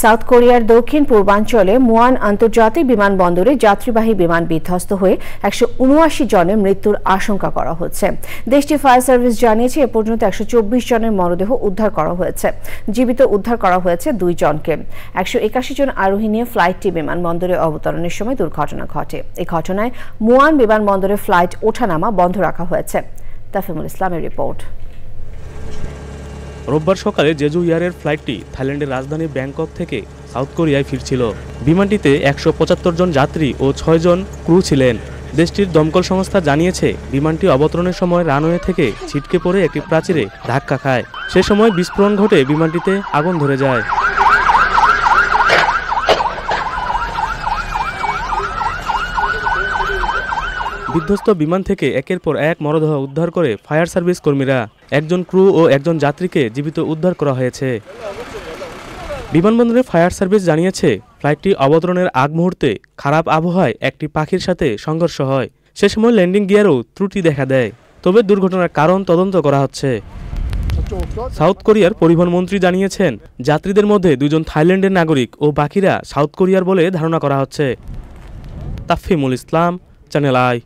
South কোরিয়ার দক্ষিণ পূর্বাঞ্চলে মুয়ান আন্তর্জাতিক বিমানবন্দরে যাত্রীবাহী বিমান বিধ্বস্ত হয়ে 179 জনের মৃত্যুর আশঙ্কা করা হচ্ছে। দেশটির ফায়ার সার্ভিস জানিয়েছে এ পর্যন্ত 124 জনের মরদেহ উদ্ধার করা হয়েছে। জীবিত উদ্ধার করা হয়েছে 2 জনকে। 181 জন আরোহী নিয়ে ফ্লাইটটি বিমানবন্দরে অবতরণের সময় দুর্ঘটনা ঘটে। এই ঘটনায় মুয়ান বিমানবন্দরে ফ্লাইট ওঠানামা বন্ধ রাখা হয়েছে। তাফিমুল ইসলামের রিপোর্ট। রোববার সকালে জেজু এয়ারের ফ্লাইটটি থাইল্যান্ডের রাজধানী ব্যাংকক থেকে সাউথ কোরিয়ায় ফিরছিল। বিমানটিতে 175 জন যাত্রী ও 6 জন ক্রু ছিলেন। দেশটির দমকল সংস্থা জানিয়েছে বিমানটি অবতরণের সময় রানওয়ে থেকে ছিটকে পড়ে একটি প্রাচীরে ধাক্কা খায়। সে সময় বিস্ফোরণ ঘটে বিমানটিতে আগুন ধরে যায়। বিধ্বস্ত বিমান থেকে একের পর এক মরদেহ উদ্ধার করে ফায়ার সার্ভিস কর্মীরা। একজন ক্রু ও একজন যাত্রীকে জীবিত উদ্ধার করা হয়েছে। বিমানবন্দরে ফায়ার সার্ভিস জানিয়েছে ফ্লাইটটি অবতরণের আগ মুহূর্তে খারাপ আবহাওয়ায় একটি পাখির সাথে সংঘর্ষ হয়। সে সময় ল্যান্ডিং গিয়ারও ত্রুটি দেখা দেয়। তবে দুর্ঘটনার কারণ তদন্ত করা হচ্ছে। সাউথ কোরিয়ার পরিবহন মন্ত্রী জানিয়েছেন যাত্রীদের মধ্যে 2 জন থাইল্যান্ডের নাগরিক ও বাকিরা সাউথ কোরিয়ার বলে ধারণা করা হচ্ছে। তাফিমুল ইসলাম, চ্যানেল আই।